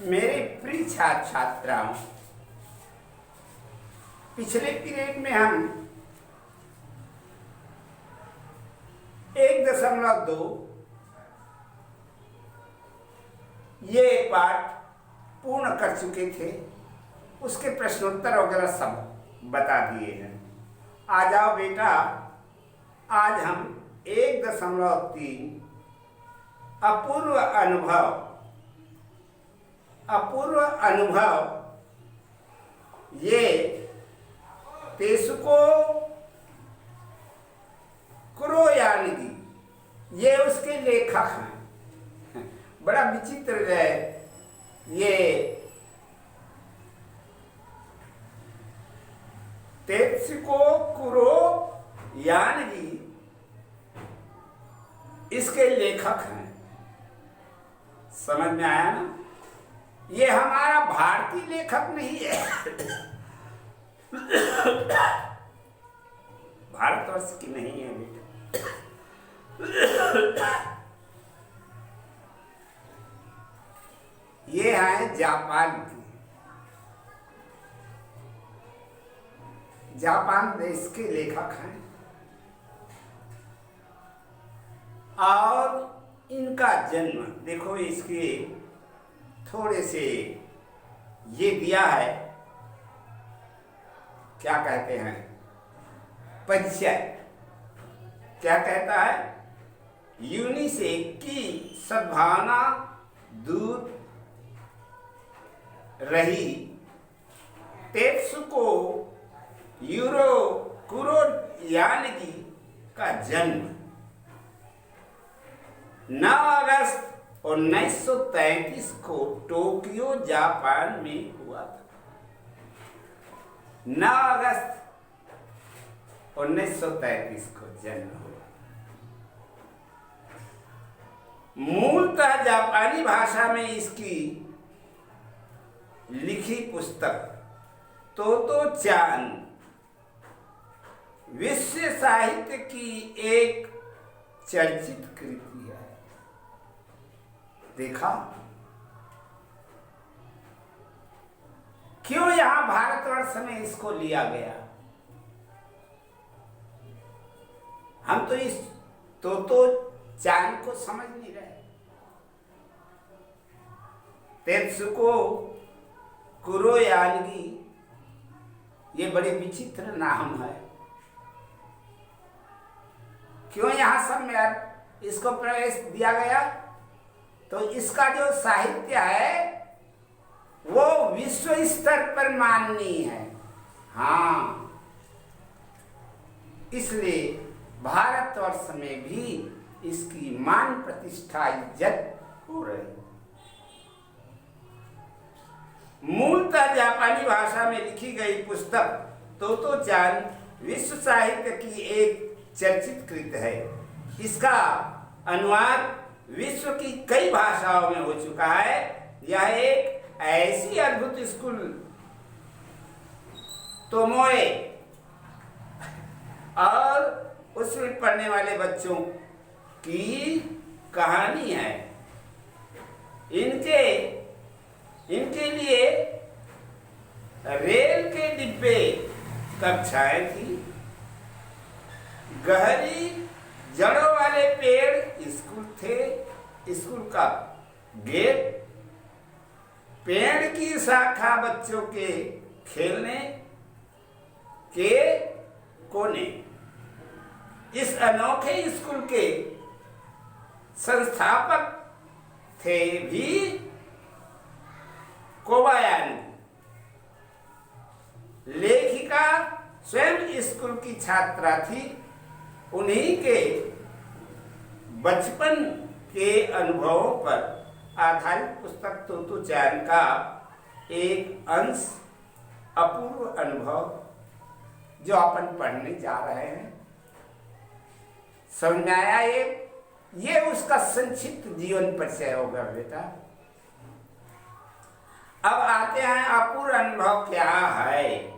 मेरे प्रिय छात्र छात्राओं, पिछले पीरियड में हम 1.2 ये पाठ पूर्ण कर चुके थे। उसके प्रश्नोत्तर वगैरह सब बता दिए हैं। आ जाओ बेटा, आज हम 1.3 अपूर्व अनुभव ये तेसुको कुरोयानगी ये उसके लेखक हैं। बड़ा विचित्र है ये तेसुको कुरोयानगी इसके लेखक हैं। समझ में आया ना? ये हमारा भारतीय लेखक नहीं है, भारतवर्ष की नहीं है बेटा। ये है जापान की, जापान देश के लेखक हैं। और इनका जन्म देखो, इसके थोड़े से ये दिया है, क्या कहते हैं, परिचय। क्या कहता है? यूनिसेक की सद्भावना दूर रही तेत्सुको कुरोयानगी का जन्म 9 अगस्त 1933 को टोक्यो जापान में हुआ था। 9 अगस्त 1933 को जन्म हुआ। मूलतः जापानी भाषा में इसकी लिखी पुस्तक तोतो चान विश्व साहित्य की एक चर्चित कृति है। देखा क्यों यहां भारतवर्ष में इसको लिया गया? हम तो इस तोतो चान को समझ नहीं रहे। तेत्सुको कुरोयानगी ये बड़े विचित्र नाम है। क्यों यहां सब में इसको प्रवेश दिया गया? तो इसका जो साहित्य है वो विश्व स्तर पर माननीय है। हाँ, इसलिए भारतवर्ष में भी इसकी मान प्रतिष्ठा इज्जत हो रही। मूलतः जापानी भाषा में लिखी गई पुस्तक तोतो चान विश्व साहित्य की एक चर्चित कृत है। इसका अनुवाद विश्व की कई भाषाओं में हो चुका है। यह एक ऐसी अद्भुत स्कूल तोमोए और उसमें पढ़ने वाले बच्चों की कहानी है। इनके लिए रेल के डिब्बे कक्षाएं थी। गहरी जड़ों वाले पेड़ स्कूल थे। स्कूल का गेट, पेड़ की शाखा बच्चों के खेलने के कोने। इस अनोखे स्कूल के संस्थापक थे भी कोबायानी। लेखिका स्वयं स्कूल की छात्रा थी। उन्हीं के बचपन के अनुभवों पर आधारित पुस्तक तोतो चान का एक अंश अपूर्व अनुभव जो अपन पढ़ने जा रहे हैं। समझ में आया? ये उसका संक्षिप्त जीवन परिचय होगा बेटा। अब आते हैं अपूर्व अनुभव क्या है।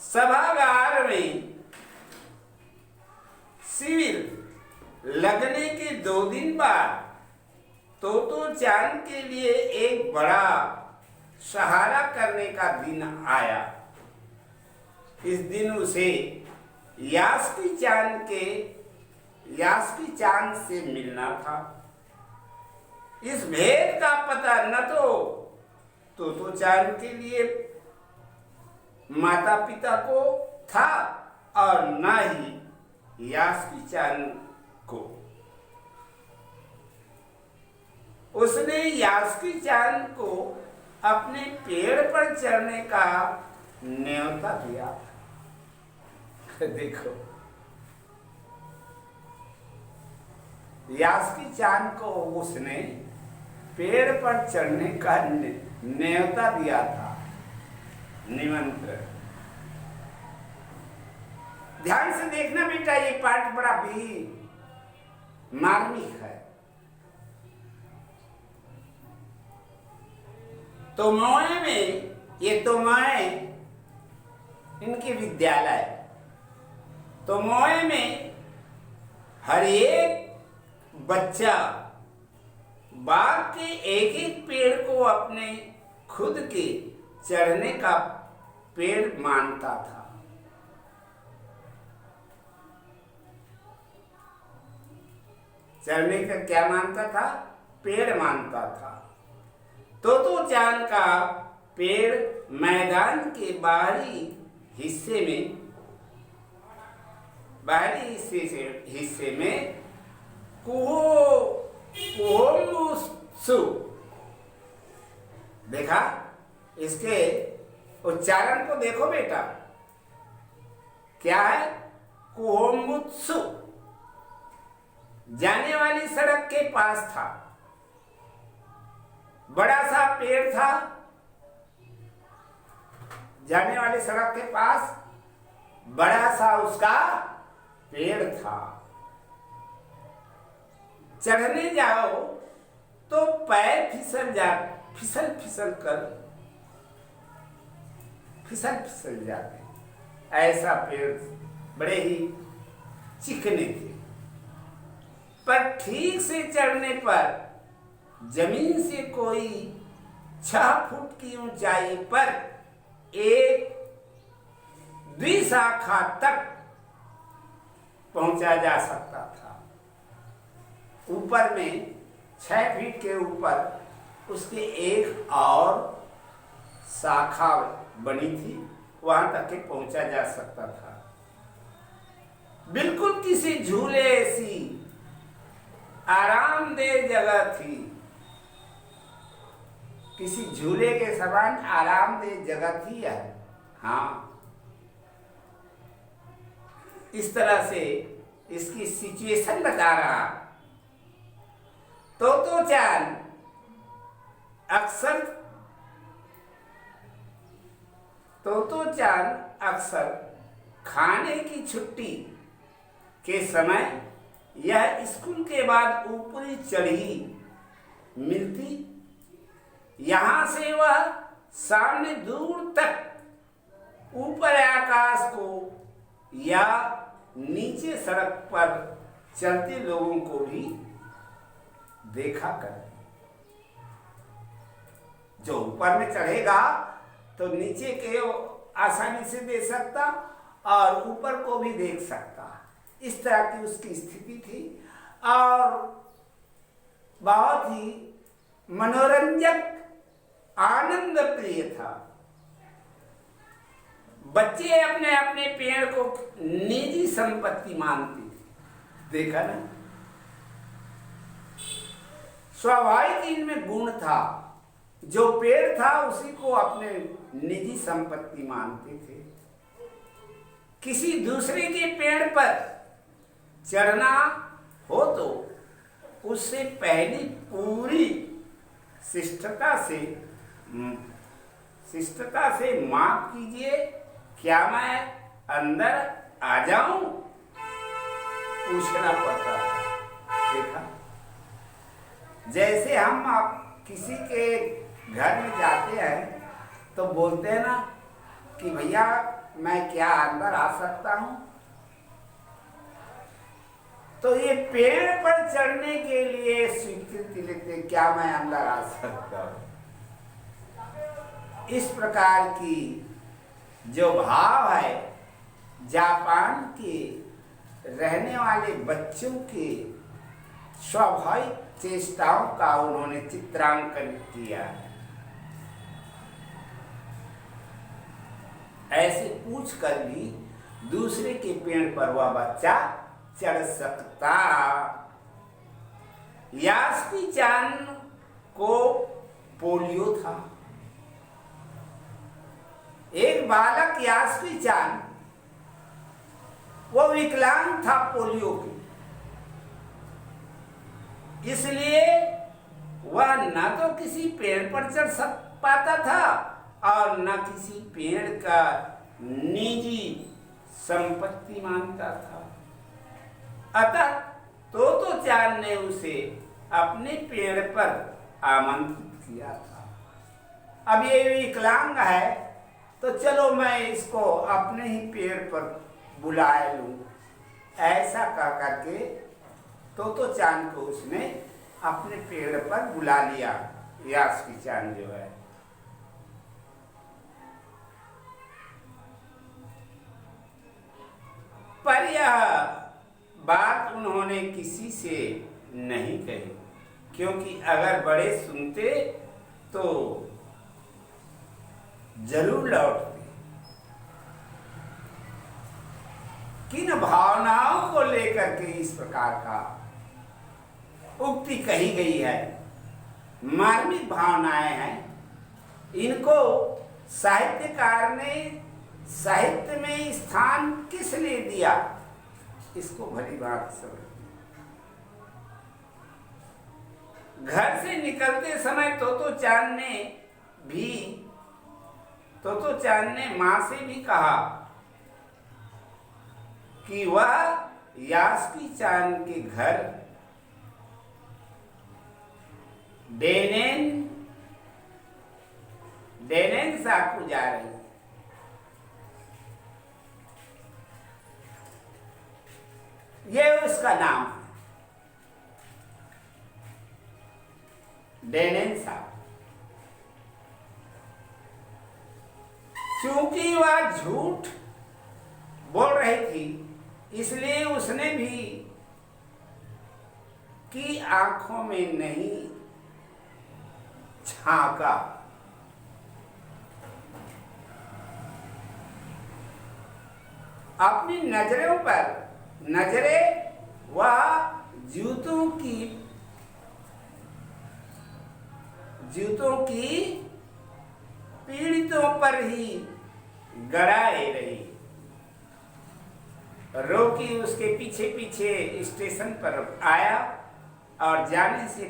सभागार में शिविर लगने के 2 दिन बाद तो चांद के लिए एक बड़ा सहारा करने का दिन आया। इस दिन उसे यास्की चांद से मिलना था। इस भेद का पता न तो चांद के लिए माता पिता को था और न ही यास्की चांद को। उसने यास्की चांद को अपने पेड़ पर चढ़ने का न्योता दिया। देखो, यास्की चांद को उसने पेड़ पर चढ़ने का न्योता दिया था, निमंत्रण। ध्यान से देखना बेटा, ये पाठ बड़ा भी मार्मिक है। तोमोए में, ये तोमोए इनके विद्यालय, तोमोए में हर एक बच्चा बाग के एक एक पेड़ को अपने खुद के चढ़ने का पेड़ मानता था। चढ़ने का क्या मानता था? पेड़ मानता था। तो चांद का पेड़ मैदान के बाहरी हिस्से में कुहोमुत्सु, देखा? इसके उच्चारण को देखो बेटा, क्या है? कुहोमुत्सु, जाने वाली सड़क के पास था। बड़ा सा पेड़ था, जाने वाली सड़क के पास बड़ा सा उसका पेड़ था। चढ़ने जाओ तो पैर फिसल जाते, ऐसा पेड़ बड़े ही चिकने थे। पर ठीक से चढ़ने पर जमीन से कोई 6 फुट की ऊंचाई पर एक द्विशाखा तक पहुंचा जा सकता था। ऊपर में 6 फीट के ऊपर उसके एक और शाखा बनी थी, वहां तक के पहुंचा जा सकता था। बिल्कुल किसी झूले सी आरामदेह जगह थी, किसी झूले के समान आरामदेह जगह थी यह। हाँ, इस तरह से इसकी सिचुएशन बता रहा। तो चांद अक्सर खाने की छुट्टी के समय यह स्कूल के बाद ऊपरी चढ़ी मिलती। यहाँ से वह सामने दूर तक ऊपर आकाश को या नीचे सड़क पर चलते लोगों को भी देखा करती। जो ऊपर में चढ़ेगा तो नीचे के आसानी से देख सकता और ऊपर को भी देख सकता, इस तरह की उसकी स्थिति थी। और बहुत ही मनोरंजक, आनंद प्रिय था। बच्चे अपने अपने पेड़ को निजी संपत्ति मानते थे, देखा ना? स्वाभाविक इनमें गुण था। जो पेड़ था उसी को अपने निजी संपत्ति मानते थे। किसी दूसरे के पेड़ पर चढ़ना हो तो उससे पहले पूरी शिष्टता से माफ कीजिए, क्या मैं अंदर आ जाऊं, पूछना पड़ता था। देखा, जैसे हम आप किसी के घर में जाते हैं तो बोलते हैं ना कि भैया मैं क्या अंदर आ सकता हूं? तो ये पेड़ पर चढ़ने के लिए स्वीकृति लेते, क्या मैं अंदर आ सकता हूं? इस प्रकार की जो भाव है जापान के रहने वाले बच्चों के स्वाभाविक चेष्टाओं का उन्होंने चित्रांकन किया है। ऐसे पूछ कर भी दूसरे के पेड़ पर वह बच्चा चढ़ सकता। यास्की-चान को पोलियो था। एक बालक यास्की-चान, वो विकलांग था पोलियो की, इसलिए वह न तो किसी पेड़ पर चढ़ पाता था और न किसी पेड़ का निजी संपत्ति मानता था। अतः तोतो-चान ने उसे अपने पेड़ पर आमंत्रित किया था। अब ये विकलांग है तो चलो मैं इसको अपने ही पेड़ पर बुलाए लूं, ऐसा कह करके तोतो-चान को उसने अपने पेड़ पर बुला लिया। यास्की-चान जो है, पर यह बात उन्होंने किसी से नहीं कही, क्योंकि अगर बड़े सुनते तो जरूर लौटते। किन भावनाओं को लेकर के इस प्रकार का उक्ति कही गई है, मार्मिक भावनाएं हैं। इनको साहित्यकार ने साहित्य में स्थान किस लिए दिया, इसको भली बात समझ। घर से निकलते समय तोतो-चान ने मां से भी कहा कि वह यास्की-चान के घर डेनेन-साकू जा रही है। ये उसका नाम है, डेनेन-साकू। चूंकि वह झूठ बोल रही थी, इसलिए उसने भी की आंखों में नहीं झांका। अपनी नजरें वह जूतों की पीड़ितों पर ही गड़ाए रही। रोकी उसके पीछे पीछे स्टेशन पर आया और जाने से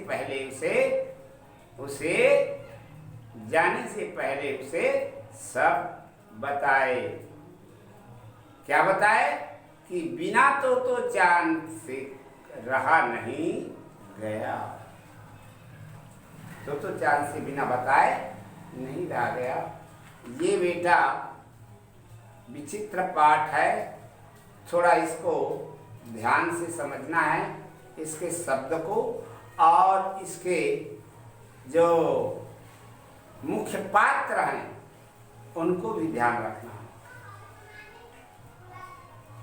पहले उसे सब बताए। क्या बताए? कि बिना तोतो-चान से रहा नहीं गया। तोतो-चान से बिना बताए नहीं रहा गया। ये बेटा विचित्र पाठ है, थोड़ा इसको ध्यान से समझना है, इसके शब्द को और इसके जो मुख्य पात्र हैं उनको भी ध्यान रखना है।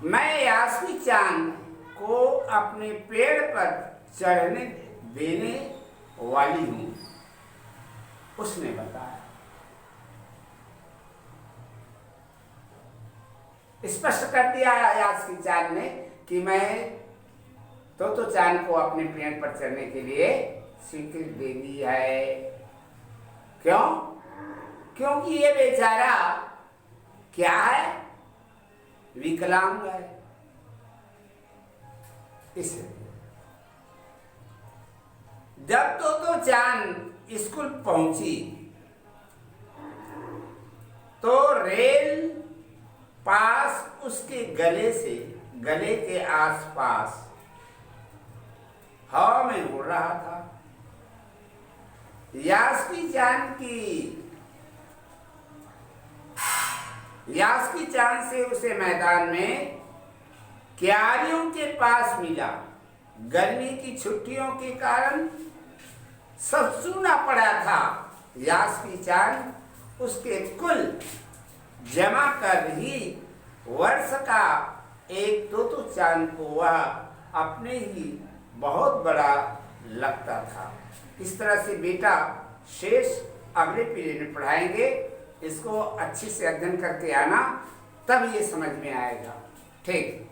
मैं यास्की-चान को अपने पेड़ पर चढ़ने देने वाली हूं, उसने बताया। स्पष्ट कर दिया यास्की-चान ने कि मैं तोतो-चान को अपने पेड़ पर चढ़ने के लिए स्वीकृति दे दी है। क्यों? क्योंकि ये बेचारा क्या है, विकलांग है। इसलिए जब तोतो-चान स्कूल पहुंची तो रेल पास उसके गले के आसपास हवा में उड़ रहा था। यास्की-चान से उसे मैदान में क्यारियों के पास मिला। गर्मी की छुट्टियों के कारण सब सूना पड़ा था। यास्की चांद उसके कुल जमा कर ही वर्ष का एक तोतो चांद को वह अपने ही बहुत बड़ा लगता था। इस तरह से बेटा शेष अगले पीरियड में पढ़ाएंगे। इसको अच्छे से अध्ययन करके आना, तब ये समझ में आएगा। ठीक।